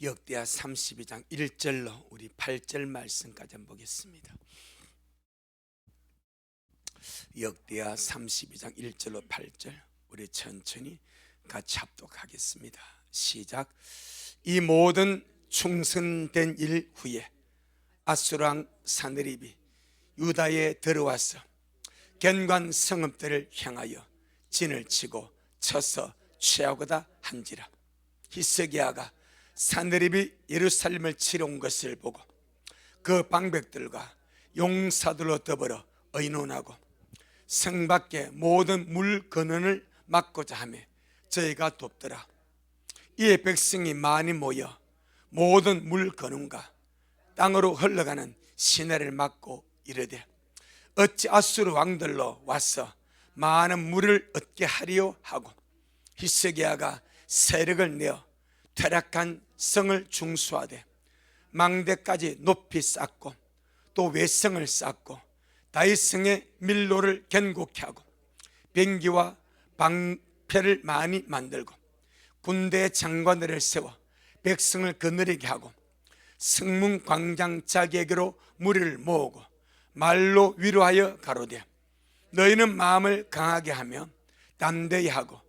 역대하 32장 1절로 우리 8절 말씀까지 한번 보겠습니다. 역대하 32장 1절로 8절 우리 천천히 같이 합독하겠습니다. 시작. 이 모든 충성된 일 후에 아수르 왕 사느립이 유다에 들어와서 견고한 성읍들을 향하여 진을 치고 쳐서 취하고자 한지라. 히스기야가 사느립이 예루살렘을 치러 온 것을 보고 그 방백들과 용사들로 더불어 의논하고 성 밖에 모든 물 근원을 막고자 하며 저희가 돕더라. 이에 백성이 많이 모여 모든 물 근원과 땅으로 흘러가는 시내를 막고 이르되 어찌 아수르 왕들로 와서 많은 물을 얻게 하리요 하고 히스기야가 세력을 내어 퇴락한 성을 중수하되 망대까지 높이 쌓고 또 외성을 쌓고 다윗성의 밀로를 견고케 하고 병기와 방패를 많이 만들고 군대 장관들을 세워 백성을 거느리게 하고 성문 광장 자객으로 무리를 모으고 말로 위로하여 가로되 너희는 마음을 강하게 하며 담대히 하고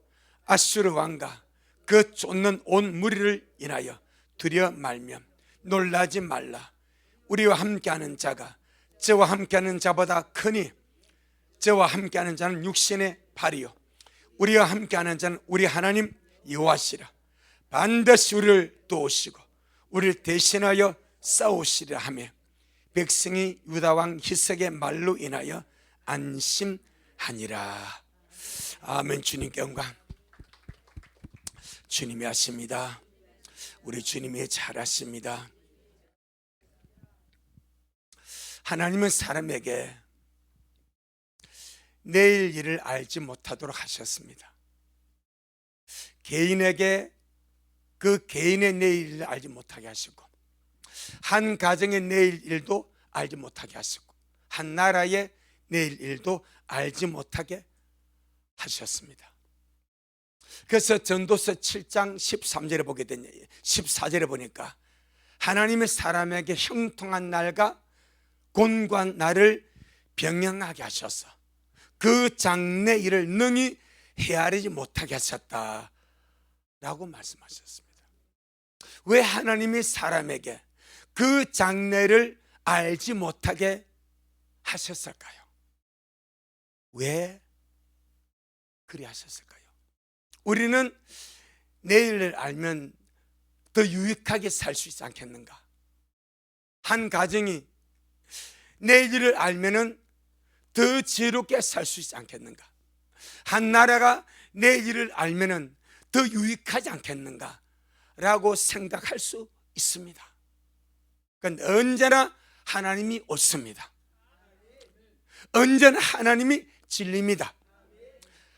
아수르 왕과 그 쫓는 온 무리를 인하여 두려 말며 놀라지 말라. 우리와 함께하는 자가 저와 함께하는 자보다 크니 저와 함께하는 자는 육신의 발이요 우리와 함께하는 자는 우리 하나님 여호와시라. 반드시 우리를 도우시고 우리를 대신하여 싸우시리라 하며 백성이 유다왕 히스기야의 말로 인하여 안심하니라. 아멘. 주님께 영광. 주님이 하십니다. 우리 주님이 잘하십니다. 하나님은 사람에게 내일 일을 알지 못하도록 하셨습니다. 개인에게 그 개인의 내일 일을 알지 못하게 하시고 한 가정의 내일 일도 알지 못하게 하시고 한 나라의 내일 일도 알지 못하게 하셨습니다. 그래서 전도서 7장 13절에 보게 되냐 14절에 보니까 하나님의 사람에게 형통한 날과 곤고한 날을 병행하게 하셔서 그 장래 일을 능히 헤아리지 못하게 하셨다라고 말씀하셨습니다. 왜 하나님이 사람에게 그 장래를 알지 못하게 하셨을까요? 왜 그리 하셨을까요? 우리는 내일을 알면 더 유익하게 살 수 있지 않겠는가? 한 가정이 내일을 알면은 더 지혜롭게 살 수 있지 않겠는가? 한 나라가 내일을 알면은 더 유익하지 않겠는가? 라고 생각할 수 있습니다. 그러니까 언제나 하나님이 옳습니다. 언제나 하나님이 진리입니다.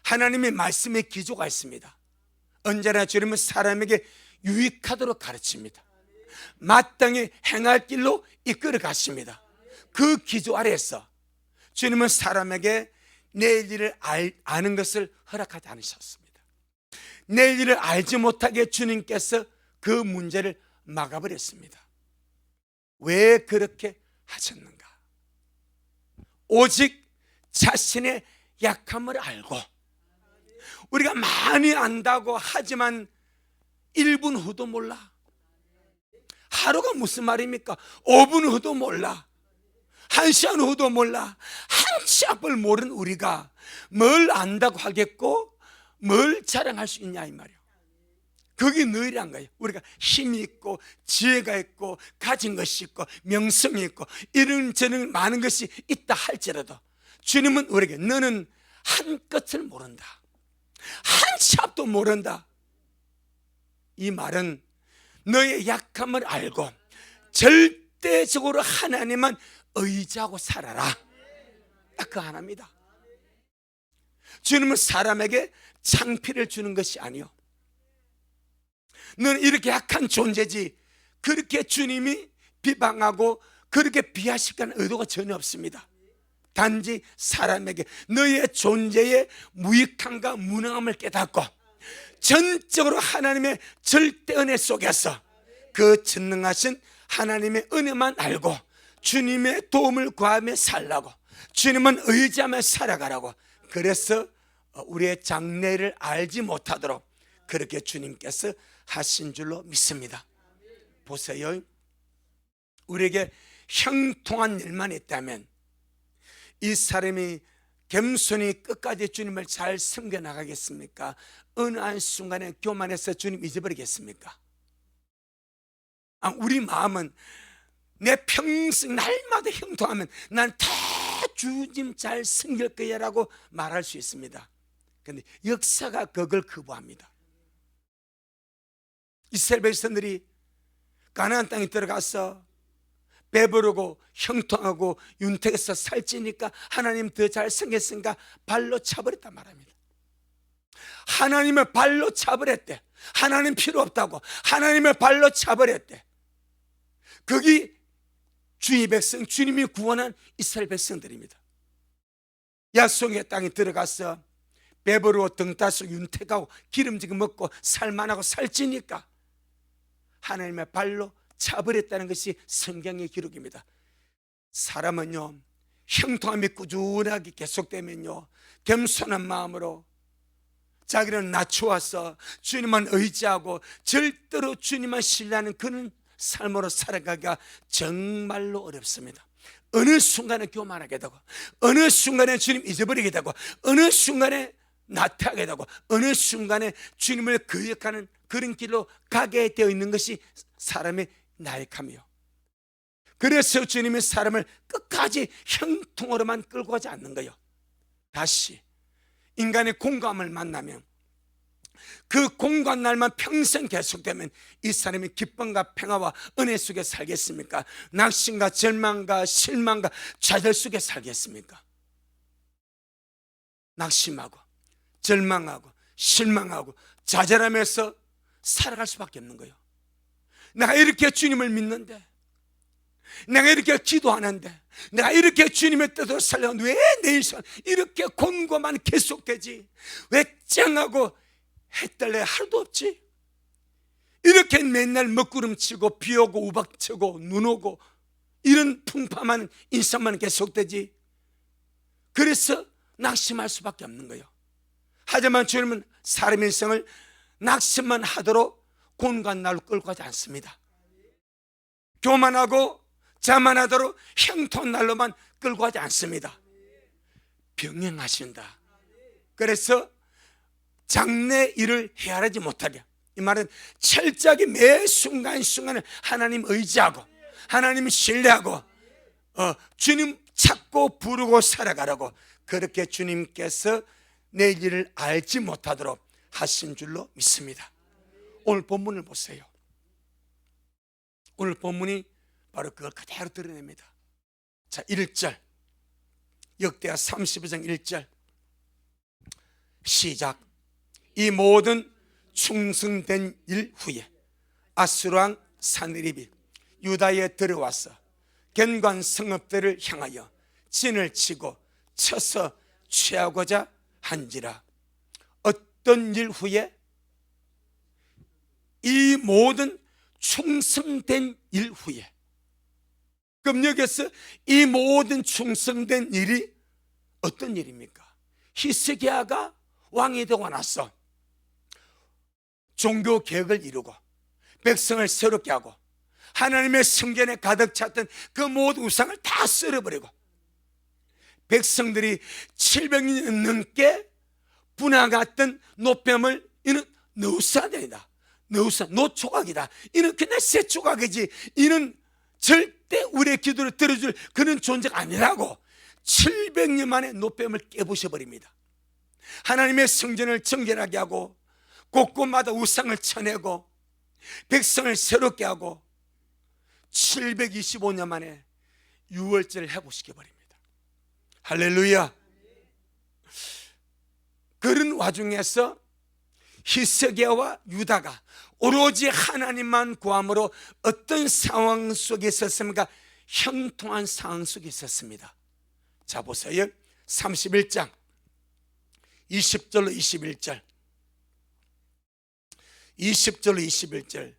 하나님의 말씀에 기조가 있습니다. 언제나 주님은 사람에게 유익하도록 가르칩니다. 마땅히 행할 길로 이끌어 가십니다. 그 기조 아래에서 주님은 사람에게 내일 일을 아는 것을 허락하지 않으셨습니다. 내일 일을 알지 못하게 주님께서 그 문제를 막아버렸습니다. 왜 그렇게 하셨는가? 오직 자신의 약함을 알고 우리가 많이 안다고 하지만 1분 후도 몰라. 하루가 무슨 말입니까? 5분 후도 몰라. 1시간 후도 몰라. 한 치 앞을 모르는 우리가 뭘 안다고 하겠고 뭘 자랑할 수 있냐 이 말이에요. 그게 너희란 거예요. 우리가 힘이 있고 지혜가 있고 가진 것이 있고 명성이 있고 이런저런 많은 것이 있다 할지라도 주님은 우리에게 너는 한 끝을 모른다. 한 치 앞도 모른다. 이 말은 너의 약함을 알고 절대적으로 하나님만 의지하고 살아라. 딱 그 하나입니다. 주님은 사람에게 창피를 주는 것이 아니요 너는 이렇게 약한 존재지 그렇게 주님이 비방하고 그렇게 비하시는 의도가 전혀 없습니다. 단지 사람에게 너의 존재의 무익함과 무능함을 깨닫고 전적으로 하나님의 절대 은혜 속에서 그 전능하신 하나님의 은혜만 알고 주님의 도움을 구하며 살라고, 주님은 의지하며 살아가라고, 그래서 우리의 장래를 알지 못하도록 그렇게 주님께서 하신 줄로 믿습니다. 보세요, 우리에게 형통한 일만 있다면 이 사람이 겸손히 끝까지 주님을 잘 섬겨 나가겠습니까? 어느 한순간에 교만해서 주님 잊어버리겠습니까? 우리 마음은 내 평생 날마다 형통하면 난 다 주님 잘 섬길 거야 라고 말할 수 있습니다. 그런데 역사가 그걸 거부합니다. 이스라엘 백성들이 가나안 땅에 들어가서 배부르고 형통하고 윤택해서 살찌니까 하나님 더 잘 섬겼으니까 발로 차버렸단 말입니다. 하나님의 발로 차버렸대. 하나님 필요 없다고 하나님의 발로 차버렸대. 거기 주의 백성, 주님이 구원한 이스라엘 백성들입니다. 약속의 땅에 들어가서 배부르고 등 따서 윤택하고 기름지게 먹고 살만하고 살찌니까 하나님의 발로 차버렸다는 것이 성경의 기록입니다. 사람은요, 형통함이 꾸준하게 계속되면요, 겸손한 마음으로 자기를 낮추어서 주님만 의지하고 절대로 주님만 신뢰하는 그런 삶으로 살아가기가 정말로 어렵습니다. 어느 순간에 교만하게 되고, 어느 순간에 주님 잊어버리게 되고, 어느 순간에 나태하게 되고, 어느 순간에 주님을 거역하는 그런 길로 가게 되어 있는 것이 사람의 나약함이요. 그래서 주님이 사람을 끝까지 형통으로만 끌고 가지 않는 거예요. 다시 인간의 공감을 만나면 그 공간 날만 평생 계속되면 이 사람이 기쁨과 평화와 은혜 속에 살겠습니까? 낙심과 절망과 실망과 좌절 속에 살겠습니까? 낙심하고 절망하고 실망하고 좌절하면서 살아갈 수밖에 없는 거예요. 내가 이렇게 주님을 믿는데, 내가 이렇게 기도하는데, 내가 이렇게 주님의 뜻으로 살려는데 왜 내 일상 이렇게 곤고만 계속되지? 왜 짱하고 해달래 하루도 없지? 이렇게 맨날 먹구름치고 비 오고 우박치고 눈 오고 이런 풍파만 인생만 계속되지? 그래서 낙심할 수밖에 없는 거예요. 하지만 주님은 사람의 인생을 낙심만 하도록 곤고한 날로 끌고 가지 않습니다. 교만하고 자만하도록 형통한 날로만 끌고 가지 않습니다. 병행하신다. 그래서 장래 일을 헤아리지 못하게, 이 말은 철저하게 매 순간순간을 하나님 의지하고 하나님 신뢰하고 주님 찾고 부르고 살아가라고, 그렇게 주님께서 내 일을 알지 못하도록 하신 줄로 믿습니다. 오늘 본문을 보세요. 오늘 본문이 바로 그걸 그대로 드러냅니다. 자, 1절, 역대하 32장 1절 시작. 이 모든 충성된 일 후에 아수르 왕 사느립이 유다에 들어와서 견고한 성읍들을 향하여 진을 치고 쳐서 취하고자 한지라. 어떤 일 후에? 이 모든 충성된 일 후에. 그럼 여기서 이 모든 충성된 일이 어떤 일입니까? 히스기야가 왕이 되고 나서 종교 개혁을 이루고 백성을 새롭게 하고 하나님의 성전에 가득 찼던 그 모든 우상을 다 쓸어버리고 백성들이 700년 넘게 분화갔던 노뱀을 이는 너우사단이다, 노조각이다, 이는 그냥 새 조각이지, 이는 절대 우리의 기도를 들어줄 그런 존재가 아니라고 700년 만에 노뱀을 깨부셔버립니다. 하나님의 성전을 정결하게 하고 곳곳마다 우상을 쳐내고 백성을 새롭게 하고 725년 만에 유월절을 회복시켜버립니다. 할렐루야. 그런 와중에서 히스기야와 유다가 오로지 하나님만 구함으로 어떤 상황 속에 있었습니까? 형통한 상황 속에 있었습니다. 자, 보세요. 31장 20절로 21절 20절로 21절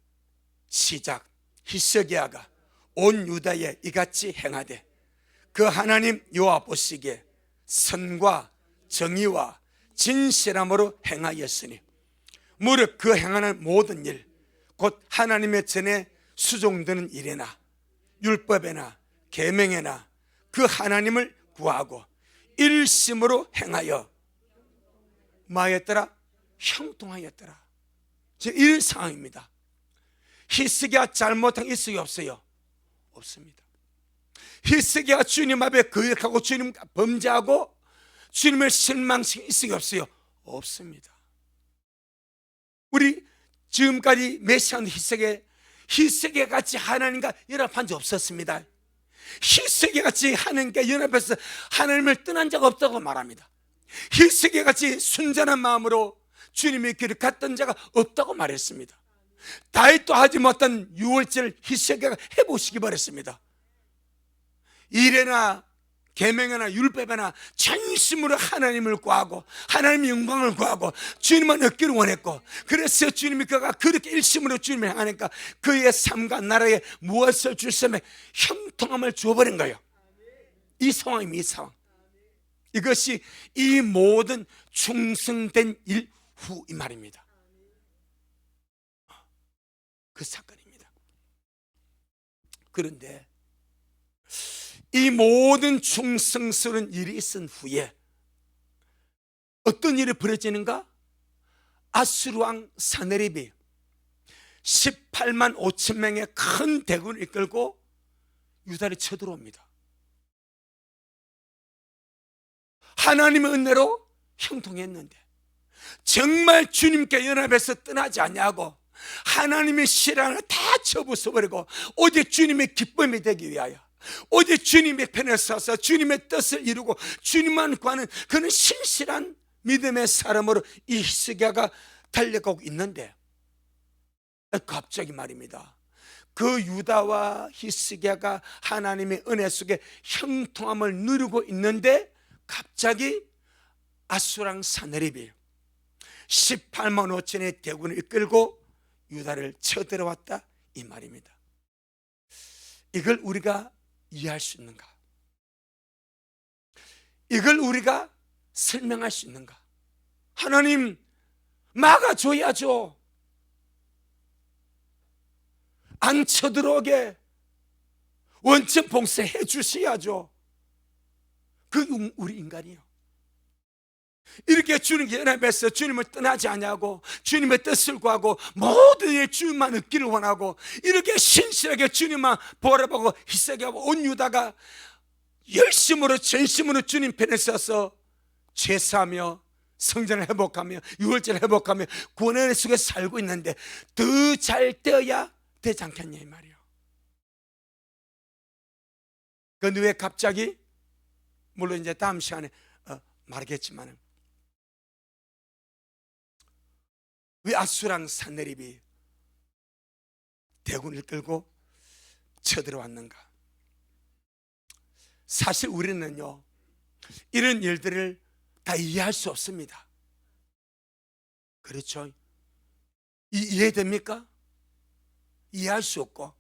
시작. 히스기야가 온 유다에 이같이 행하되 그 하나님 여호와 보시기에 선과 정의와 진실함으로 행하였으니 무릇 그 행하는 모든 일 곧 하나님의 전에 수종되는 일이나 율법에나 계명에나 그 하나님을 구하고 일심으로 행하여 뭐하였더라? 형통하였더라. 지금 이런 상황입니다. 히스기야 잘못한 게 있어요, 없어요? 없습니다. 히스기야 주님 앞에 거역하고 주님 범죄하고 주님을 실망시킨 있어요, 없어요? 없습니다. 우리 지금까지 메시아는 히스기야 같이 하나님과 연합한 적 없었습니다. 히스기야 같이 하나님과 연합해서 하나님을 떠난 적 없다고 말합니다. 히스기야 같이 순전한 마음으로 주님의 길을 갔던 자가 없다고 말했습니다. 다윗도 하지 못한 유월절 히스기야가 해보시기 바랬습니다. 이래나 계명이나 율법이나 전심으로 하나님을 구하고 하나님의 영광을 구하고 주님만 얻기를 원했고, 그래서 주님이 그가 그렇게 일심으로 주님을 향하니까 그의 삶과 나라에 무엇을 주시면 형통함을 주어버린 거예요. 이 상황입니다. 이 상황. 이것이 이 모든 충성된 일 후 이 말입니다. 그 사건입니다. 그런데 이 모든 충성스러운 일이 있은 후에 어떤 일이 벌어지는가? 아수르 왕 사네립이 18만 5천 명의 큰 대군을 이끌고 유다를 쳐들어옵니다. 하나님의 은혜로 형통했는데 정말 주님께 연합해서 떠나지 않냐고 하나님의 실랑을 다 쳐부숴버리고 오직 주님의 기쁨이 되기 위하여 오직 주님의 편에 서서 주님의 뜻을 이루고 주님만 구하는 그는 신실한 믿음의 사람으로 이 히스기야가 달려가고 있는데 갑자기 말입니다, 그 유다와 히스기야가 하나님의 은혜 속에 형통함을 누리고 있는데 갑자기 아수르 왕 사네립이 18만 5천의 대군을 이끌고 유다를 쳐들어왔다 이 말입니다. 이걸 우리가 이해할 수 있는가? 이걸 우리가 설명할 수 있는가? 하나님 막아줘야죠. 안 쳐들어오게 원천 봉쇄해 주셔야죠. 그 우리 인간이요. 이렇게 주님께 연합해서 주님을 떠나지 않냐고 주님의 뜻을 구하고 모든 일 주님만 얻기를 원하고 이렇게 신실하게 주님만 바라보고 히스기야하고 온 유다가 열심으로 전심으로 주님 편에 서서 제사하며 성전을 회복하며 유월절을 회복하며 구원의 속에 살고 있는데 더 잘 되어야 되지 않겠냐 이 말이에요. 그런데 왜 갑자기, 물론 이제 다음 시간에 말하겠지만 왜 아수르 왕 사네립이 대군을 끌고 쳐들어왔는가? 사실 우리는요 이런 일들을 다 이해할 수 없습니다. 그렇죠? 이해됩니까? 이해할 수 없고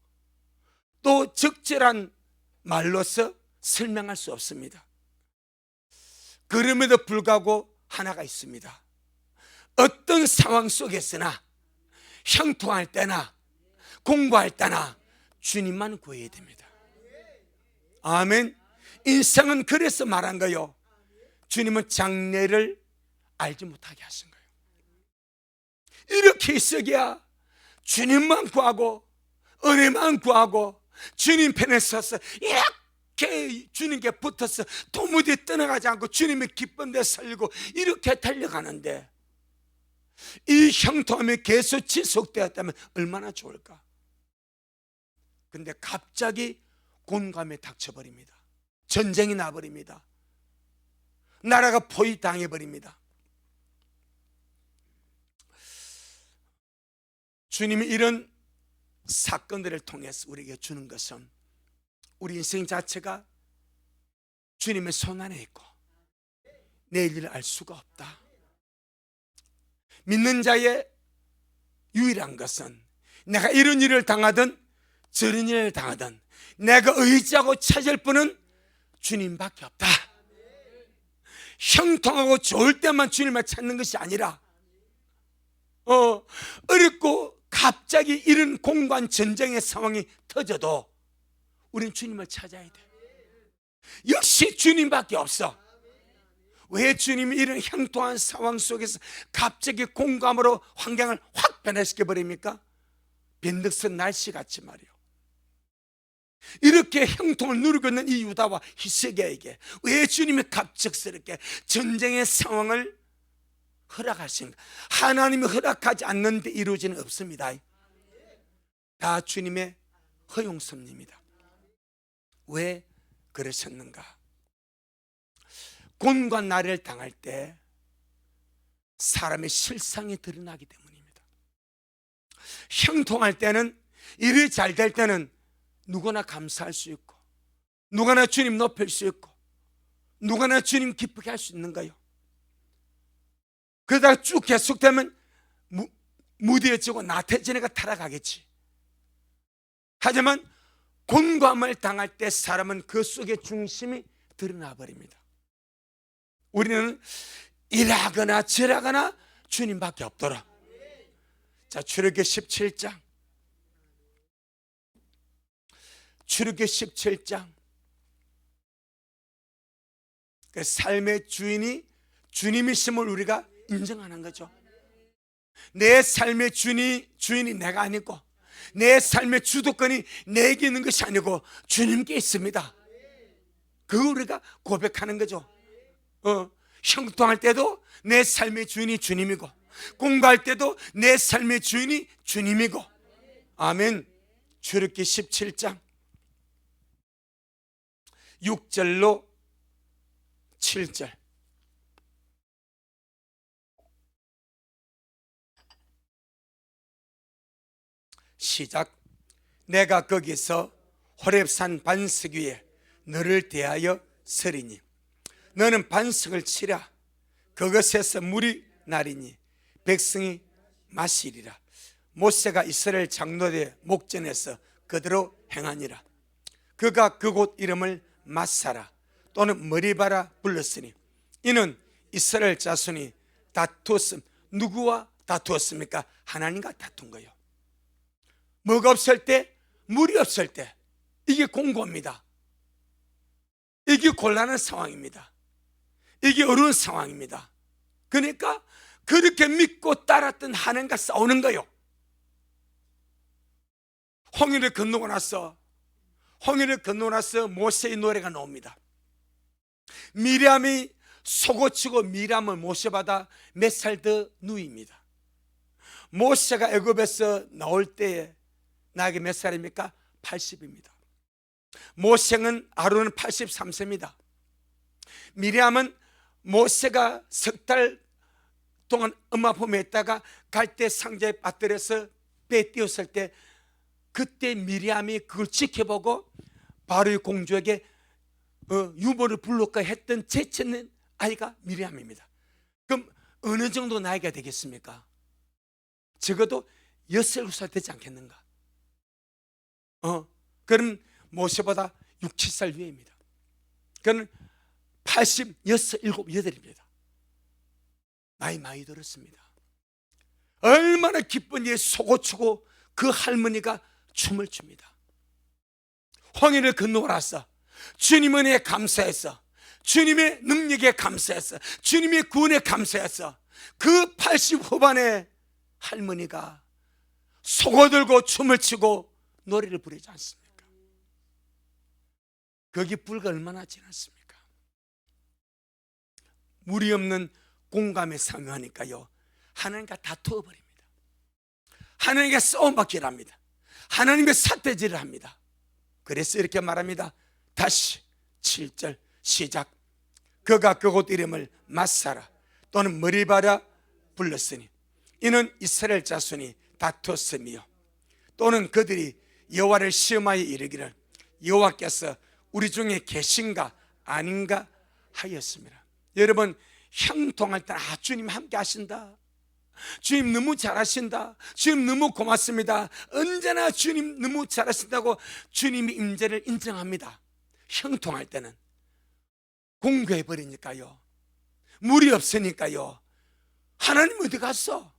또 적절한 말로서 설명할 수 없습니다. 그럼에도 불구하고 하나가 있습니다. 어떤 상황 속에서나 형통할 때나 공부할 때나 주님만 구해야 됩니다. 아멘. 인생은 그래서 말한 거요, 주님은 장래를 알지 못하게 하신 거예요. 이렇게 있어야 주님만 구하고 은혜만 구하고 주님 편에 서서 이렇게 주님께 붙어서 도무지 떠나가지 않고 주님의 기쁨 데 살고 이렇게 달려가는데 이 형통함이 계속 지속되었다면 얼마나 좋을까? 근데 갑자기 곤감에 닥쳐버립니다. 전쟁이 나버립니다. 나라가 포위당해버립니다. 주님이 이런 사건들을 통해서 우리에게 주는 것은 우리 인생 자체가 주님의 손안에 있고 내일을 알 수가 없다. 믿는 자의 유일한 것은 내가 이런 일을 당하든 저런 일을 당하든 내가 의지하고 찾을 분은 주님밖에 없다. 형통하고 좋을 때만 주님을 찾는 것이 아니라 어렵고 갑자기 이런 공간 전쟁의 상황이 터져도 우리는 주님을 찾아야 돼. 역시 주님밖에 없어. 왜 주님이 이런 형통한 상황 속에서 갑자기 공감으로 환경을 확 변화시켜 버립니까? 변덕스러운 날씨같이 말이요. 이렇게 형통을 누리고 있는 이 유다와 히스기야에게 왜 주님이 갑작스럽게 전쟁의 상황을 허락하십니까? 하나님이 허락하지 않는데 이루어지는 없습니다. 다 주님의 허용섭입니다. 왜 그러셨는가? 곤과 나를 당할 때 사람의 실상이 드러나기 때문입니다. 형통할 때는, 일이 잘 될 때는 누구나 감사할 수 있고 누구나 주님 높일 수 있고 누구나 주님 기쁘게 할 수 있는 거예요. 그러다가 쭉 계속되면 무뎌지고 나태해지니까 타락하겠지. 하지만 곤고함을 당할 때 사람은 그 속에 중심이 드러나 버립니다. 우리는 이라거나 저라거나 주님밖에 없더라. 자, 출애굽기 17장. 출애굽기 17장. 그 삶의 주인이 주님이심을 우리가 인정하는 거죠. 내 삶의 주인이 내가 아니고 내 삶의 주도권이 내게 있는 것이 아니고 주님께 있습니다. 그거 우리가 고백하는 거죠. 형통할 때도 내 삶의 주인이 주님이고 공부할 때도 내 삶의 주인이 주님이고. 아멘. 출애굽기 17장 6절로 7절. 시작. 내가 거기서 호렙산 반석 위에 너를 대하여 서리니 너는 반석을 치라. 그것에서 물이 나리니 백성이 마시리라. 모세가 이스라엘 장로대 목전에서 그대로 행하니라. 그가 그곳 이름을 마사라 또는 머리바라 불렀으니 이는 이스라엘 자손이 다투었음. 누구와 다투었습니까? 하나님과 다툰 거예요. 뭐가 없을 때, 물이 없을 때, 이게 공고입니다. 이게 곤란한 상황입니다. 이게 어려운 상황입니다. 그러니까 그렇게 믿고 따랐던 하나님과 싸우는 거예요. 홍해를 건너고 나서 모세의 노래가 나옵니다. 미리암이 속옷치고 미리암을 모셔받아 몇 살 더 누이입니다. 모세가 애굽에서 나올 때에 나에게 몇 살입니까? 80입니다. 모세는 아론은 83세입니다. 미리암은 모세가 석 달 동안 엄마 품에 있다가 갈대 상자에 빠뜨려서 배 띄웠을 때 그때 미리암이 그걸 지켜보고 바로의 공주에게 유모를 불러까 했던 제쳤는 아이가 미리암입니다. 그럼 어느 정도 나이가 되겠습니까? 적어도 6살 되지 않겠는가? 그럼 모세보다 6, 7살 위에입니다. 그는 86, 7, 8입니다. 나이 많이 들었습니다. 얼마나 기쁜지 속옷추고 그 할머니가 춤을 춥니다. 홍해를 건너고 나서 주님 은혜에 감사해서, 주님의 능력에 감사해서, 주님의 구원에 감사해서 그 80 후반의 할머니가 속옷 들고 춤을 추고 노래를 부르지 않습니까? 거기 불과 얼마나 지났습니까? 물이 없는 공감에 상응하니까요, 하나님과 다투어 버립니다. 하나님과 싸움받기를 합니다. 하나님의 삿대질을 합니다. 그래서 이렇게 말합니다. 다시 7절 시작. 그가 그곳 이름을 마사라 또는 머리바라 불렀으니 이는 이스라엘 자손이 다투었으며 또는 그들이 여호와를 시험하여 이르기를 여호와께서 우리 중에 계신가 아닌가 하였습니다. 여러분, 형통할 때 주님 함께 하신다. 주님 너무 잘하신다, 주님 너무 고맙습니다, 언제나 주님 너무 잘하신다고 주님의 임재를 인정합니다. 형통할 때는 공고해버리니까요, 물이 없으니까요, 하나님 어디 갔어?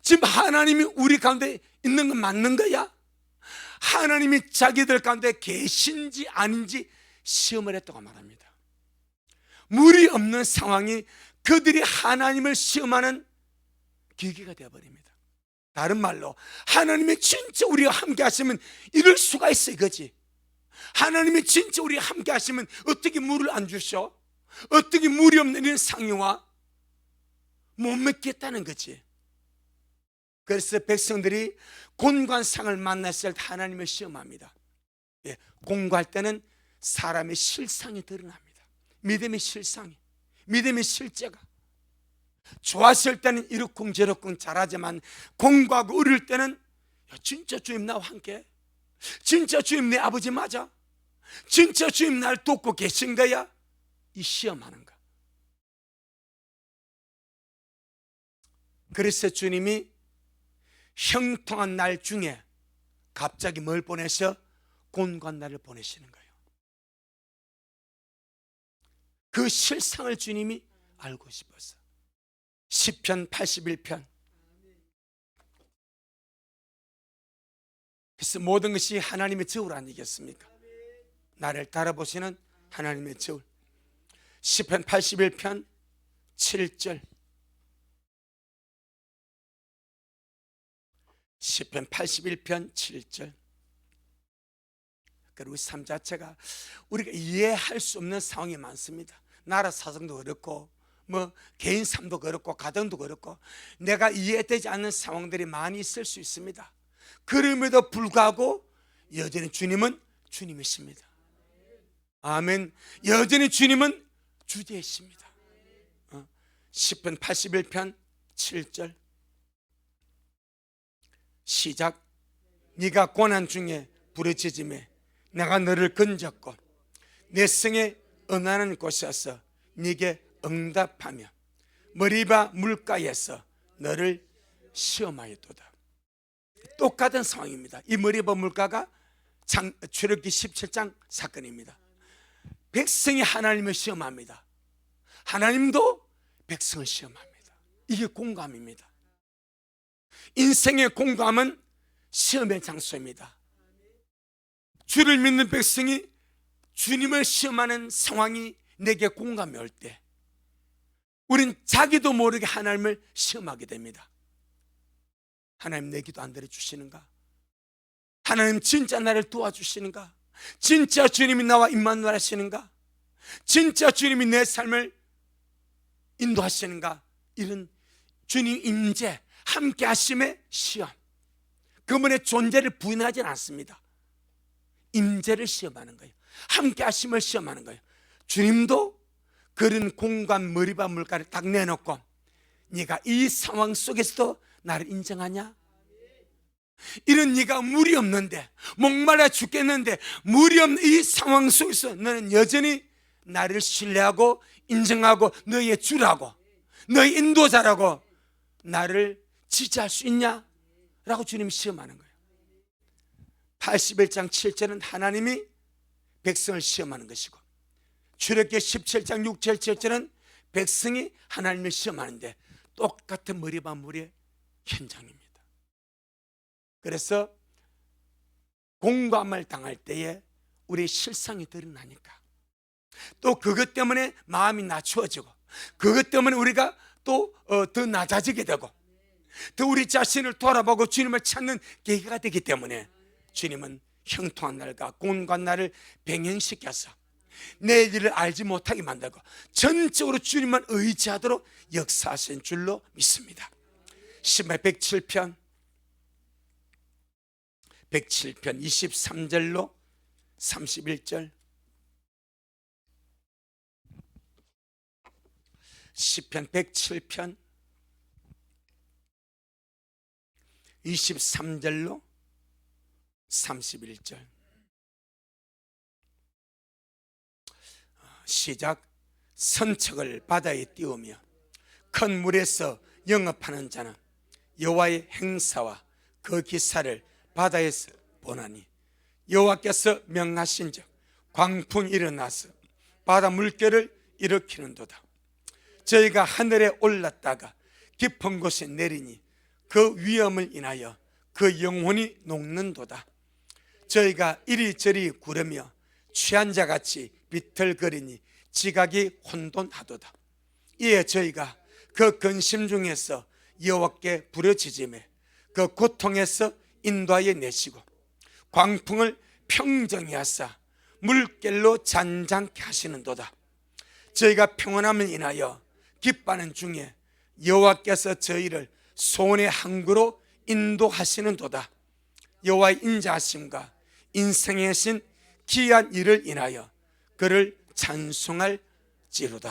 지금 하나님이 우리 가운데 있는 건 맞는 거야? 하나님이 자기들 가운데 계신지 아닌지 시험을 했다고 말합니다. 물이 없는 상황이 그들이 하나님을 시험하는 계기가 되어버립니다. 다른 말로 하나님이 진짜 우리와 함께 하시면 이럴 수가 있어, 이거지. 하나님이 진짜 우리와 함께 하시면 어떻게 물을 안 주셔? 어떻게 물이 없는 이런 상황과 못 믿겠다는 거지. 그래서 백성들이 곤관상을 만났을 때 하나님을 시험합니다. 예, 공부할 때는 사람의 실상이 드러납니다. 믿음의 실상이, 믿음의 실제가. 좋았을 때는 이러쿵저러쿵 잘하지만 공부하고 어릴 때는 진짜 주님 나와 함께, 진짜 주님 내 아버지 맞아, 진짜 주님 날 돕고 계신 거야, 이 시험하는 거. 그래서 주님이 형통한 날 중에 갑자기 뭘 보내셔? 곤관날을 보내시는 거예요. 그 실상을 주님이 알고 싶어서. 시편 81편. 그래서 모든 것이 하나님의 저울 아니겠습니까? 나를 따라보시는 하나님의 저울. 시편 81편 7절. 시편 81편 7절. 그리고 삶 자체가 우리가 이해할 수 없는 상황이 많습니다. 나라 사정도 그렇고 뭐 개인 삶도 그렇고 가정도 그렇고 내가 이해되지 않는 상황들이 많이 있을 수 있습니다. 그럼에도 불구하고 여전히 주님은 주님이십니다. 아멘. 여전히 주님은 주제이십니다. 시편 81편 7절 시작. 네가 고난 중에 부르짖음에 내가 너를 건졌고 내 성에 은하는 곳에서 네게 응답하며 머리바 물가에서 너를 시험하였도다. 똑같은 상황입니다. 이 머리바 물가가 출애굽기 17장 사건입니다. 백성이 하나님을 시험합니다. 하나님도 백성을 시험합니다. 이게 공감입니다. 인생의 공감은 시험의 장소입니다. 주를 믿는 백성이 주님을 시험하는 상황이 내게 공감이 올 때 우린 자기도 모르게 하나님을 시험하게 됩니다. 하나님 내 기도 안 들어주시는가? 하나님 진짜 나를 도와주시는가? 진짜 주님이 나와 임마누엘 하시는가? 진짜 주님이 내 삶을 인도하시는가? 이런 주님 임재, 함께 하심의 시험. 그분의 존재를 부인하지는 않습니다. 임재를 시험하는 거예요. 함께 하심을 시험하는 거예요. 주님도 그런 공간 머리바 물가를 딱 내놓고 네가 이 상황 속에서도 나를 인정하냐? 이런 네가 물이 없는데 목말라 죽겠는데 물이 없는 이 상황 속에서 너는 여전히 나를 신뢰하고 인정하고 너의 주라고 너의 인도자라고 나를 지지할 수 있냐? 라고 주님이 시험하는 거예요. 81장 7절은 하나님이 백성을 시험하는 것이고 출애굽기 17장 6절 7절은 백성이 하나님을 시험하는데 똑같은 머리바 물의 현장입니다. 그래서 공감을 당할 때에 우리의 실상이 드러나니까 또 그것 때문에 마음이 낮추어지고 그것 때문에 우리가 또 더 낮아지게 되고 더 우리 자신을 돌아보고 주님을 찾는 계기가 되기 때문에 주님은 형통한 날과 곤고한 날을 병행시켜서 내 일을 알지 못하게 만들고 전적으로 주님만 의지하도록 역사하신 줄로 믿습니다. 시편 107편 23절로 31절. 시편 107편 23절로 31절. 시작. 선척을 바다에 띄우며 큰 물에서 영업하는 자는 여호와의 행사와 그 기사를 바다에서 보나니 여호와께서 명하신즉 광풍이 일어나서 바다 물결을 일으키는도다. 저희가 하늘에 올랐다가 깊은 곳에 내리니 그 위험을 인하여 그 영혼이 녹는도다. 저희가 이리저리 구르며 취한 자같이 비틀거리니 지각이 혼돈하도다. 이에 저희가 그 근심 중에서 여호와께 부르짖으매 그 고통에서 인도하여 내시고 광풍을 평정히 하사 물결로 잔잔케 하시는도다. 저희가 평안함을 인하여 기뻐하는 중에 여호와께서 저희를 소원의 항구로 인도하시는도다. 여호와의 인자하심과 인생의 신 기이한 일을 인하여 그를 찬송할지로다.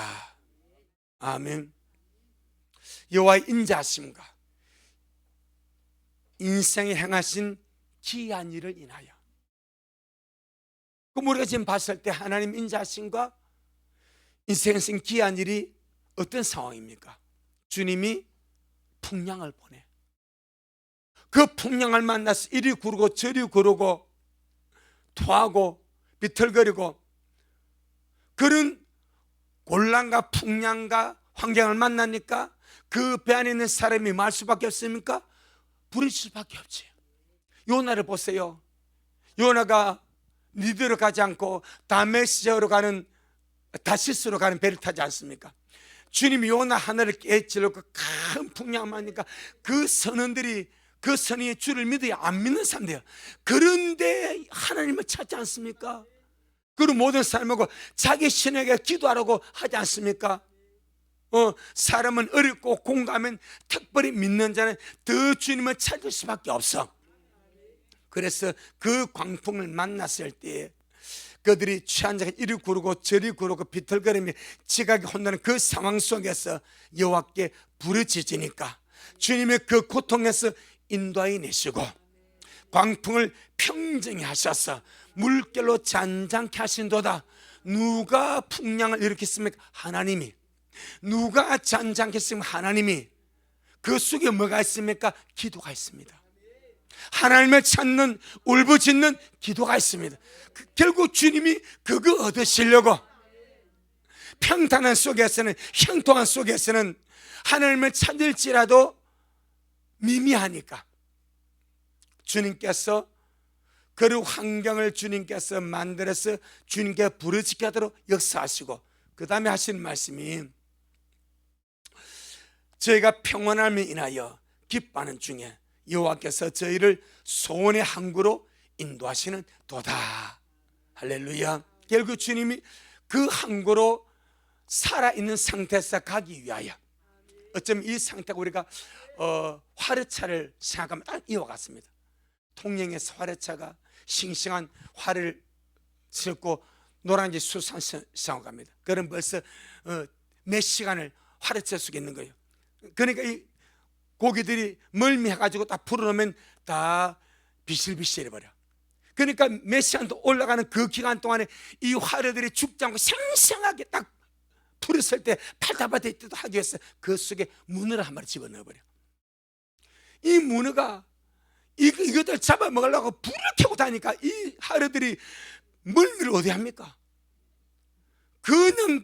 아멘. 여호와의 인자하심과 인생에 행하신 기이한 일을 인하여. 그럼 우리가 지금 봤을 때 하나님 인자하심과 인생에 행하신 기이한 일이 어떤 상황입니까? 주님이 풍랑을 보내. 그 풍랑을 만나서 이리 구르고 저리 구르고 토하고 비틀거리고 그런 곤란과 풍랑과 환경을 만나니까 그 배 안에 있는 사람이 말 수밖에 없습니까? 부르실 수밖에 없지. 요나를 보세요. 요나가 니드로 가지 않고 다메섹으로 가는 다시스로 가는 배를 타지 않습니까? 주님이 요나 하늘을 깨치려고 큰 풍랑을 만나니까 그 선원들이 그 선의의 주를 믿어야 안 믿는 사람들이에요. 그런데 하나님을 찾지 않습니까? 그리고 모든 사람하고 자기 신에게 기도하라고 하지 않습니까? 사람은 어렵고 공감하면 특별히 믿는 자는 더 주님을 찾을 수밖에 없어. 그래서 그 광풍을 만났을 때 그들이 취한 자가 이리 구르고 저리 구르고 비틀거리며 지각이 혼나는 그 상황 속에서 여호와께 부르짖으니까 주님의 그 고통에서 인도하여 내시고 광풍을 평정히 하셔서 물결로 잔잔케 하신도다. 누가 풍랑을 일으켰습니까? 하나님이. 누가 잔잔케 했으면 하나님이. 그 속에 뭐가 있습니까? 기도가 있습니다. 하나님을 찾는 울부짖는 기도가 있습니다. 결국 주님이 그거 얻으시려고 평탄한 속에서는, 형통한 속에서는 하나님을 찾을지라도 미미하니까 주님께서 그 환경을 주님께서 만들어서 주님께 부르짖게 하도록 역사하시고 그 다음에 하시는 말씀이 저희가 평안함을 인하여 기뻐하는 중에 여호와께서 저희를 소원의 항구로 인도하시는 도다. 할렐루야. 결국 주님이 그 항구로 살아있는 상태에서 가기 위하여, 어쩌면 이 상태가 우리가 화르차를 생각하면 딱 이와 같습니다. 통영에서 화르차가 싱싱한 화를 싣고 노란지 수산 생각합니다. 그럼 벌써 몇 시간을 화르차 속에 있는 거예요. 그러니까 이 고기들이 멀미해가지고 딱 풀어놓으면 다 비실비실해버려. 그러니까 몇 시간 더 올라가는 그 기간 동안에 이 화르들이 죽지 않고 생생하게 딱 풀었을 때 팔다바다 있기도 하기 위해서 그 속에 문어를 한 마리 집어넣어버려. 이 문어가 이것들 잡아먹으려고 불을 켜고 다니까 이 하루들이 물미를 어디 합니까? 그냥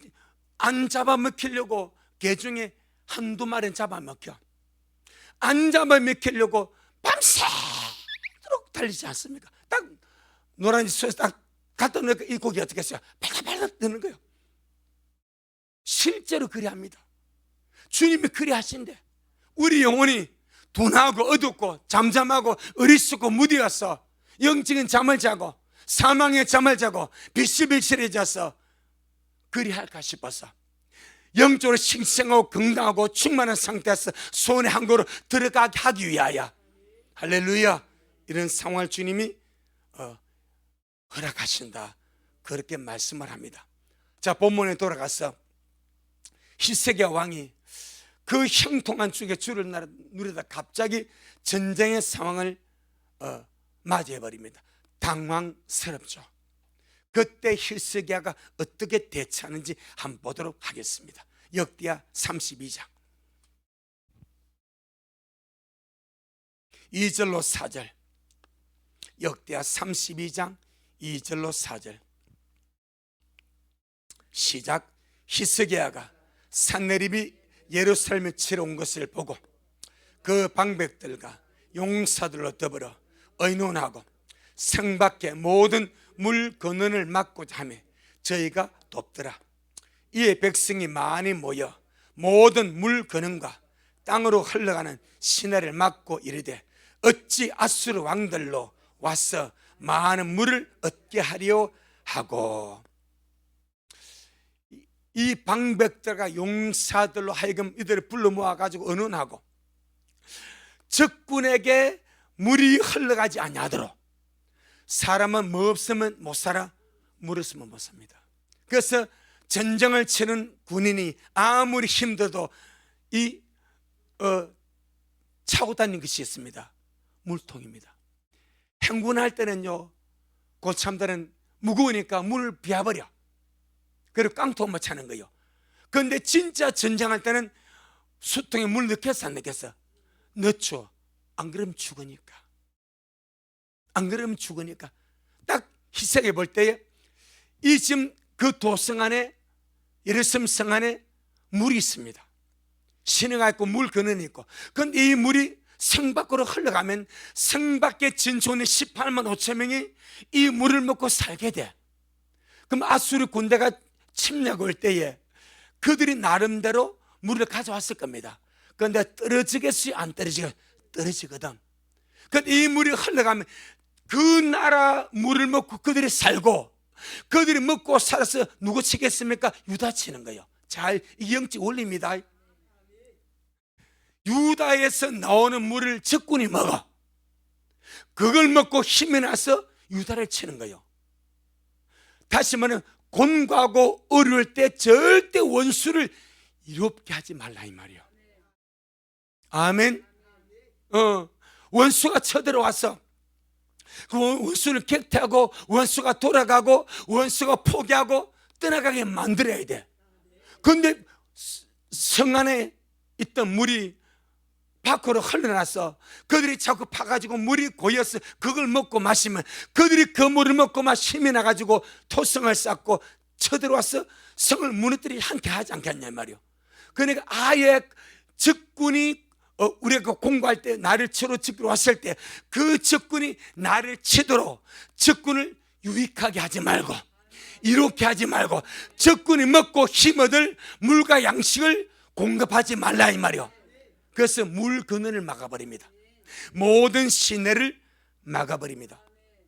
안 잡아먹히려고 개중에 한두 마리는 잡아먹혀. 안 잡아먹히려고 밤새도록 달리지 않습니까? 딱 노란지 소에서 딱 갖다 놓으니까 이 고기 어떻게 했어요? 발각발각 뜨는 거예요. 실제로 그리합니다. 주님이 그리하신대. 우리 영혼이 둔하고 어둡고 잠잠하고 어리석고 무디어서 영적인 잠을 자고 사망의 잠을 자고 비실비실해져서 그리할까 싶어서 영적으로 싱싱하고 건강하고 충만한 상태에서 소원의 항구로 들어가게 하기 위하여, 할렐루야, 이런 상황을 주님이 허락하신다, 그렇게 말씀을 합니다. 자, 본문에 돌아가서 히스기야 왕이 그 형통한 축에 주를 누리다 갑자기 전쟁의 상황을 맞이해버립니다. 당황스럽죠. 그때 히스기야가 어떻게 대처하는지 한번 보도록 하겠습니다. 역대하 32장. 2절로 4절, 역대하 32장 2절로 4절. 시작. 히스기야가 산헤립이 예루살렘에 치러 온 것을 보고 그 방백들과 용사들로 더불어 의논하고 성 밖에 모든 물 근원을 막고자 하며 저희가 돕더라. 이에 백성이 많이 모여 모든 물 근원과 땅으로 흘러가는 시내를 막고 이르되 어찌 아수르 왕들로 와서 많은 물을 얻게 하려 하고. 이 방백들과 용사들로 하여금 이들을 불러 모아가지고 의논하고 적군에게 물이 흘러가지 아니하도록, 사람은 뭐 없으면 못 살아, 물 없으면 못 삽니다. 그래서 전쟁을 치는 군인이 아무리 힘들어도 차고 다니는 것이 있습니다. 물통입니다. 행군할 때는요, 고참들은 무거우니까 물을 비워버려. 그리고 깡통만 차는 거예요. 그런데 진짜 전쟁할 때는 수통에 물 넣겠어 안 넣겠어? 넣죠. 안 그러면 죽으니까. 안 그러면 죽으니까. 딱 희생해 볼 때에 이 지금 그 도성 안에, 예루살렘 성 안에 물이 있습니다. 시내가 있고 물 근원이 있고. 그런데 이 물이 성 밖으로 흘러가면 성 밖에 진촌의 18만 5천 명이 이 물을 먹고 살게 돼. 그럼 아수르 군대가 침략 올 때에 그들이 나름대로 물을 가져왔을 겁니다. 그런데 떨어지겠어요? 안 떨어지겠어요? 떨어지거든. 그런데 이 물이 흘러가면 그 나라 물을 먹고 그들이 살고, 그들이 먹고 살아서 누구 치겠습니까? 유다 치는 거예요. 잘, 이 영적 원리입니다. 유다에서 나오는 물을 적군이 먹어. 그걸 먹고 힘이 나서 유다를 치는 거예요. 다시 말하면 곤고하고 어려울 때 절대 원수를 이롭게 하지 말라 이 말이에요. 아멘. 원수가 쳐들어와서 그 원수를 격퇴하고 원수가 돌아가고 원수가 포기하고 떠나가게 만들어야 돼. 그런데 성 안에 있던 물이 밖으로 흘러나서 그들이 자꾸 파가지고 물이 고여서 그걸 먹고 마시면 그들이 그 물을 먹고 힘이 나가지고 토성을 쌓고 쳐들어와서 성을 무너뜨리지 않게 하지 않겠냐 말이요. 그러니까 아예 적군이 우리가 공부할 때 나를 치러 적군이 왔을 때 그 적군이 나를 치도록 적군을 유익하게 하지 말고 이렇게 하지 말고 적군이 먹고 힘 얻을 물과 양식을 공급하지 말라 이 말이요. 그래서 물 근원을 막아버립니다. 모든 시내를 막아버립니다.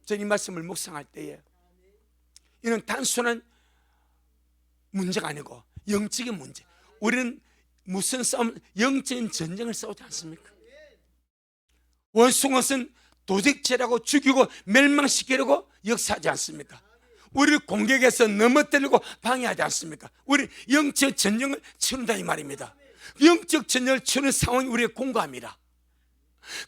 저는 이 말씀을 묵상할 때에 이는 단순한 문제가 아니고 영적인 문제. 우리는 무슨 싸움, 영적인 전쟁을 싸우지 않습니까? 원수것은 도적질하고 죽이고 멸망시키려고 역사하지 않습니까? 우리를 공격해서 넘어뜨리고 방해하지 않습니까? 우리 영적 전쟁을 치른다 이 말입니다. 영적 전쟁을 치는 상황이 우리의 공감이라.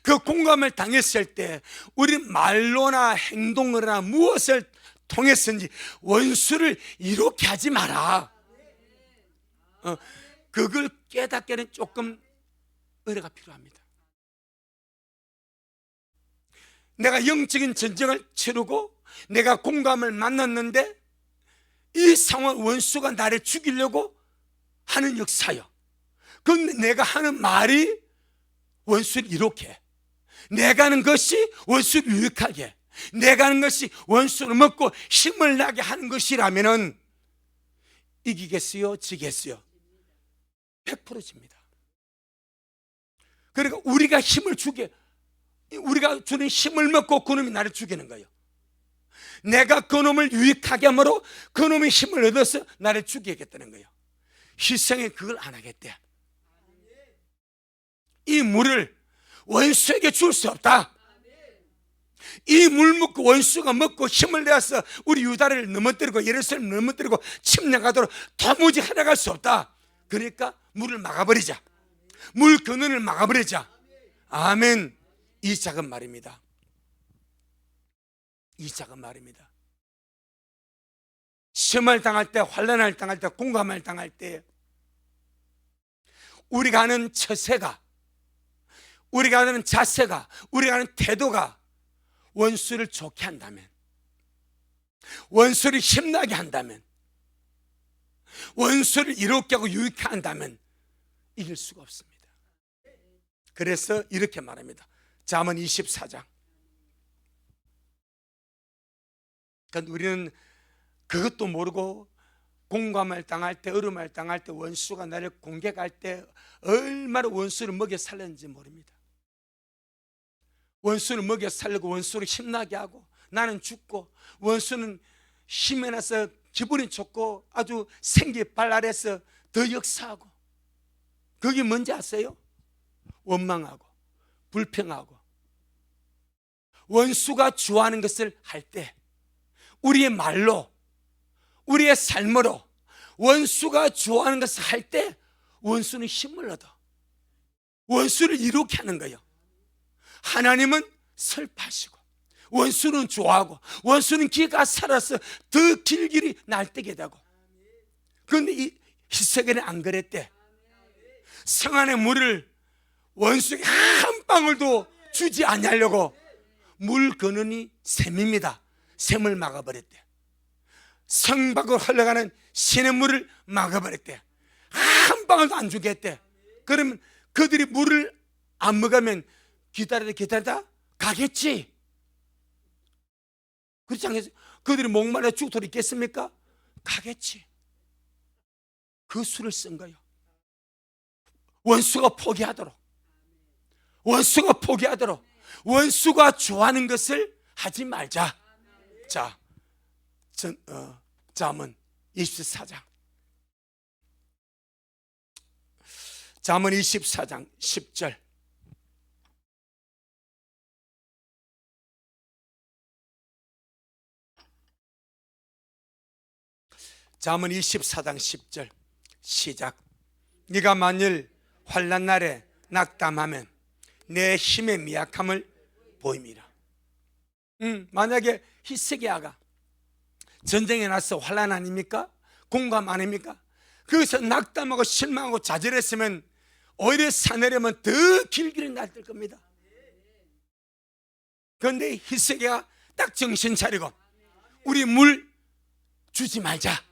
그 공감을 당했을 때 우리 말로나 행동으로나 무엇을 통해서인지 원수를 이렇게 하지 마라. 그걸 깨닫기는 조금 의뢰가 필요합니다. 내가 영적인 전쟁을 치르고 내가 공감을 만났는데 이 상황 원수가 나를 죽이려고 하는 역사요. 그런데 내가 하는 말이 원수를 이렇게 해. 내가 하는 것이 원수를 유익하게 해. 내가 하는 것이 원수를 먹고 힘을 나게 하는 것이라면 이기겠어요? 지겠어요? 100% 집니다. 그러니까 우리가 힘을 주게, 우리가 주는 힘을 먹고 그놈이 나를 죽이는 거예요. 내가 그놈을 유익하게 함으로 그놈의 힘을 얻어서 나를 죽이겠다는 거예요. 희생에 그걸 안 하겠대. 이 물을 원수에게 줄 수 없다. 이 물 먹고 원수가 먹고 힘을 내서 우리 유다를 넘어뜨리고 예루살렘 넘어뜨리고 침략하도록 도무지 해나갈 수 없다. 그러니까 물을 막아버리자. 물 근원을 막아버리자. 아멘. 이 작은 말입니다. 이 작은 말입니다. 시험을 당할 때, 환난을 당할 때, 공감을 당할 때 우리가 하는 처세가 우리가 하는 자세가, 우리가 하는 태도가 원수를 좋게 한다면, 원수를 힘나게 한다면, 원수를 이롭게 하고 유익하게 한다면 이길 수가 없습니다. 그래서 이렇게 말합니다. 잠언 24장. 그러니까 우리는 그것도 모르고 공감을 당할 때, 어려움을 당할 때, 원수가 나를 공격할 때 얼마나 원수를 먹여 살렸는지 모릅니다. 원수를 먹여 살리고 원수를 힘나게 하고 나는 죽고, 원수는 힘이 나서 기분이 좋고 아주 생기 발랄해서 더 역사하고. 그게 뭔지 아세요? 원망하고 불평하고. 원수가 좋아하는 것을 할 때 우리의 말로, 우리의 삶으로 원수가 좋아하는 것을 할 때 원수는 힘을 얻어 원수를 이롭게 하는 거예요. 하나님은 슬퍼하시고 원수는 좋아하고 원수는 기가 살아서 더 길길이 날뛰게 되고. 그런데 이 히스기야는 안 그랬대. 성 안의 물을 원수에게 한 방울도 주지 아니하려고 물 근원이 샘입니다. 샘을 막아버렸대. 성 밖으로 흘러가는 시냇물을 막아버렸대. 한 방울도 안 주겠대. 그러면 그들이 물을 안 먹으면 기다리다 가겠지. 그렇지 않겠어요? 그들이 목말라 죽도록 있겠습니까? 가겠지. 그 수를 쓴 거예요. 원수가 포기하도록, 원수가 포기하도록, 원수가 좋아하는 것을 하지 말자. 자, 잠언 24장. 잠언 24장 10절. 잠언 24장 10절 시작. 네가 만일 환난 날에 낙담하면 내 힘의 미약함을 보임이라. 만약에 히스기야가 전쟁에 나서 환난 아닙니까? 공감 아닙니까? 거기서 낙담하고 실망하고 좌절했으면 오히려 사내려면 더 길길이 날뛸 겁니다. 그런데 히스기야가 딱 정신 차리고 우리 물 주지 말자.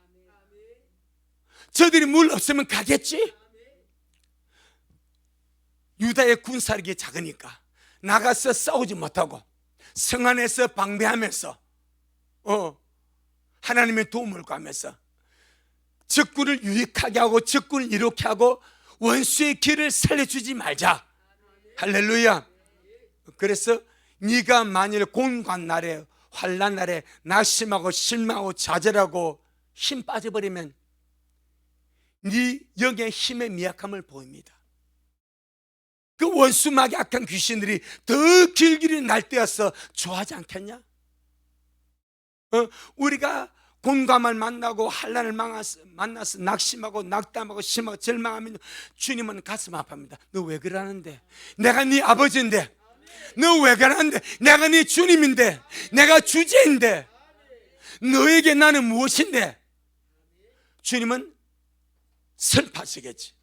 저들이 물 없으면 가겠지? 유다의 군사력이 작으니까 나가서 싸우지 못하고 성 안에서 방배하면서 하나님의 도움을 구하면서 적군을 유익하게 하고 적군을 이롭게 하고 원수의 길을 살려주지 말자. 할렐루야. 그래서 네가 만일 공관 날에 환난 날에 낙심하고 실망하고 좌절하고 힘 빠져버리면 네 영의 힘의 미약함을 보입니다. 그 원수막이 악한 귀신들이 더 길길이 날뛰어서 좋아하지 않겠냐? 우리가 곤감을 만나고 환난을 만나서 낙심하고 낙담하고 심하고 절망하면 주님은 가슴 아파합니다. 너 왜 그러는데? 내가 네 아버지인데. 너 왜 그러는데? 내가 네 주님인데. 내가 주제인데. 너에게 나는 무엇인데? 주님은 슬퍼하시겠지.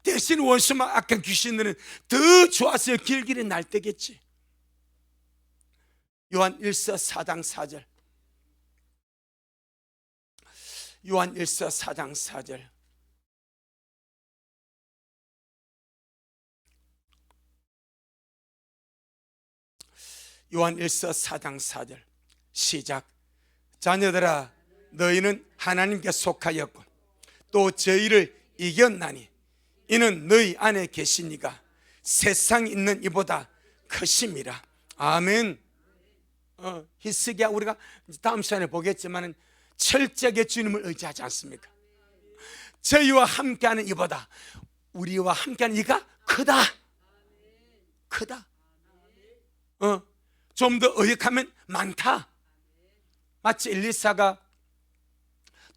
대신 원수막 악한 귀신들은 더 좋아서 길길이 날뛰겠지. 요한 1서 4장 4절. 요한 1서 4장 4절. 요한 1서 4장 4절 시작. 자녀들아 너희는 하나님께 속하였고 또 저희를 이겼나니 이는 너희 안에 계시니가 세상에 있는 이보다 크심이라. 아멘. 히스기야 우리가 다음 시간에 보겠지만 철저하게 주님을 의지하지 않습니까? 저희와 함께하는 이보다 우리와 함께하는 이가 크다. 크다. 좀 더 의역하면 많다. 마치 엘리사가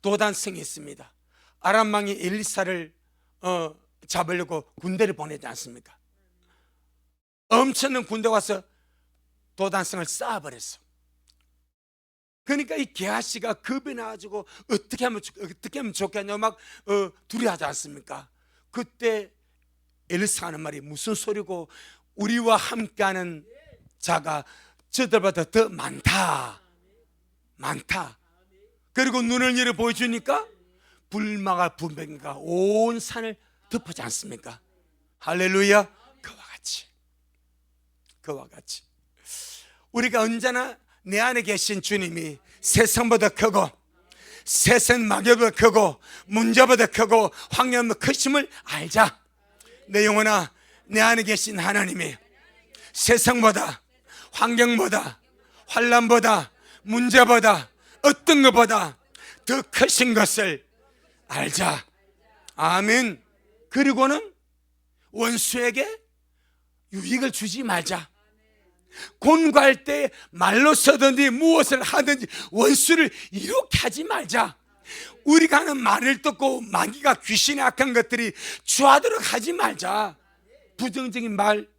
도단성이 있습니다. 아람 왕이 엘리사를 잡으려고 군대를 보내지 않습니까? 엄청난 군대가 와서 도단성을 쌓아버렸어. 그러니까 이 게하시가 겁이 나가지고 어떻게 하면 좋겠냐고 막 두려워하지 않습니까? 그때 엘리사가 하는 말이 무슨 소리고, 우리와 함께하는 자가 저들보다 더 많다. 그리고 눈을 열어 보여주니까 불마가 분명히가 온 산을 덮지 않습니까? 할렐루야. 그와 같이 우리가 언제나 내 안에 계신 주님이 세상보다 크고, 세상 마귀보다 크고, 문제보다 크고, 환경보다 크심을 알자. 내 영혼아, 내 안에 계신 하나님이 세상보다, 환경보다, 환난보다, 문제보다, 어떤 것보다 더 크신 것을 알자. 아멘. 그리고는 원수에게 유익을 주지 말자. 곤고할 때 말로 써든지 무엇을 하든지 원수를 이렇게 하지 말자. 우리가 하는 말을 듣고 마귀가, 귀신의 악한 것들이 주하도록 하지 말자. 부정적인 말,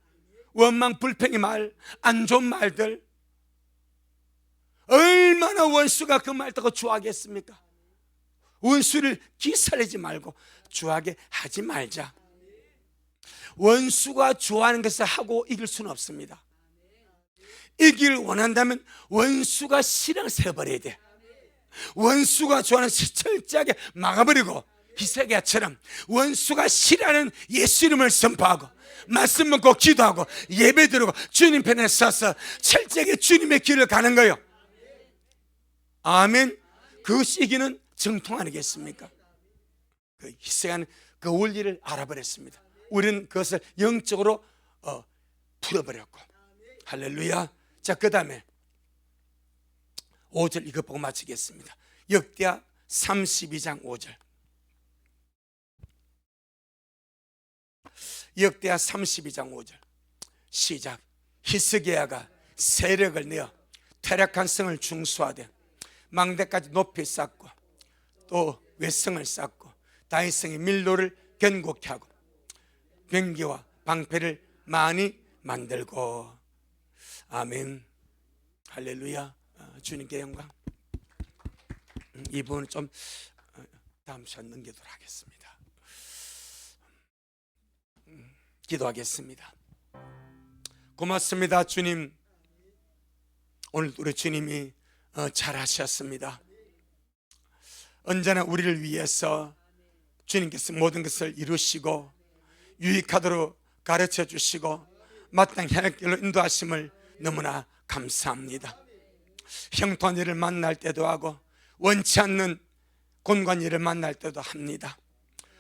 원망 불평의 말, 안 좋은 말들, 얼마나 원수가 그 말 듣고 주하겠습니까? 원수를 기살리지 말고 주하게 하지 말자. 원수가 좋아하는 것을 하고 이길 수는 없습니다. 이기를 원한다면 원수가 실행을 세워버려야 돼. 원수가 좋아하는 것을 철저하게 막아버리고, 히스기야처럼 원수가 싫어하는 예수 이름을 선포하고, 말씀 먹고 기도하고 예배 드리고 주님 편에 서서 철저하게 주님의 길을 가는 거예요. 아멘. 그것이 이기는 정통 아니겠습니까? 그 히스기야는 그 원리를 알아버렸습니다. 우리는 그것을 영적으로 풀어버렸고. 할렐루야. 자, 그 다음에 5절 이거 보고 마치겠습니다. 역대하 32장 5절. 역대하 32장 5절 시작. 히스기야가 세력을 내어 퇴락한 성을 중수하되 망대까지 높이 쌓고, 또 외성을 쌓고, 다윗성의 밀로를 견고케 하고 병기와 방패를 많이 만들고. 아멘. 할렐루야. 주님께 영광. 이 부분은 좀 다음 시간 넘기도록 하겠습니다. 기도하겠습니다. 고맙습니다 주님. 오늘 우리 주님이 잘하셨습니다. 언제나 우리를 위해서 주님께서 모든 것을 이루시고 유익하도록 가르쳐 주시고 마땅히 할 길로 인도하심을 너무나 감사합니다. 형통한 일을 만날 때도 하고 원치 않는 곤고한 일을 만날 때도 합니다.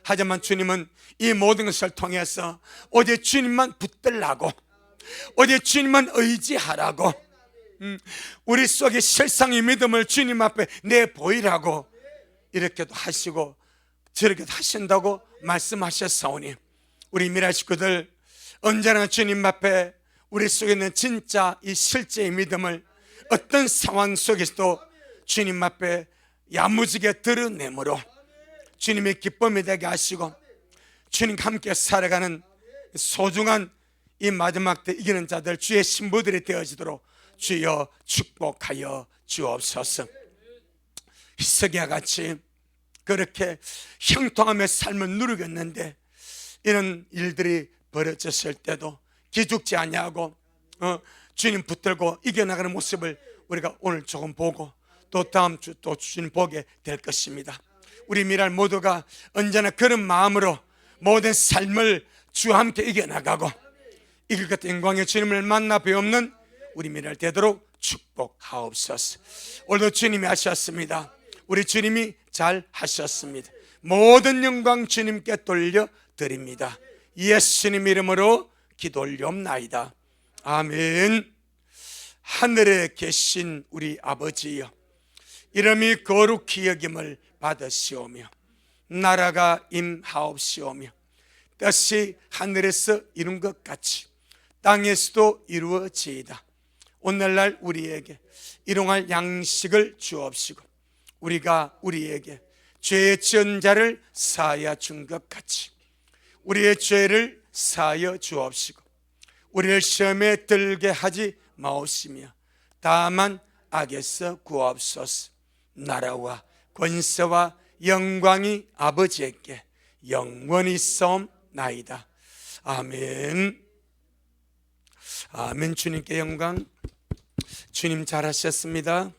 하지만 주님은 이 모든 것을 통해서 오직 주님만 붙들라고, 오직 주님만 의지하라고, 우리 속에 실상의 믿음을 주님 앞에 내보이라고 이렇게도 하시고 저렇게도 하신다고 말씀하셨사오니, 우리 미라 식구들 언제나 주님 앞에 우리 속에 있는 진짜 이 실제의 믿음을 어떤 상황 속에서도 주님 앞에 야무지게 드러내므로 주님의 기쁨이 되게 하시고, 주님과 함께 살아가는 소중한 이 마지막 때 이기는 자들, 주의 신부들이 되어지도록 주여 축복하여 주옵소서. 히스기야 같이 그렇게 형통함의 삶을 누리겠는데 이런 일들이 벌어졌을 때도 기죽지 아니하고 주님 붙들고 이겨나가는 모습을 우리가 오늘 조금 보고 또 다음 주 또 주님 보게 될 것입니다. 우리 미랄 모두가 언제나 그런 마음으로 모든 삶을 주와 함께 이겨나가고 이길 것 영광의 주님을 만나 배우는 우리 미랄 되도록 축복하옵소서. 오늘도 주님이 하셨습니다. 우리 주님이 잘 하셨습니다. 모든 영광 주님께 돌려드립니다. 예수님 이름으로 기도 올리옵나이다. 아멘. 하늘에 계신 우리 아버지여, 이름이 거룩히 여김을 받으시오며 나라가 임하옵시오며 뜻이 하늘에서 이룬 것 같이 땅에서도 이루어지이다. 오늘날 우리에게 일용할 양식을 주옵시고 우리가 우리에게 죄 지은 자를 사하여 준 것 같이 우리의 죄를 사하여 주옵시고 우리를 시험에 들게 하지 마옵시며 다만 악에서 구하옵소서. 나라와 권세와 영광이 아버지에게 영원히 있사옵나이다. 아멘. 아멘. 주님께 영광. 주님 잘하셨습니다.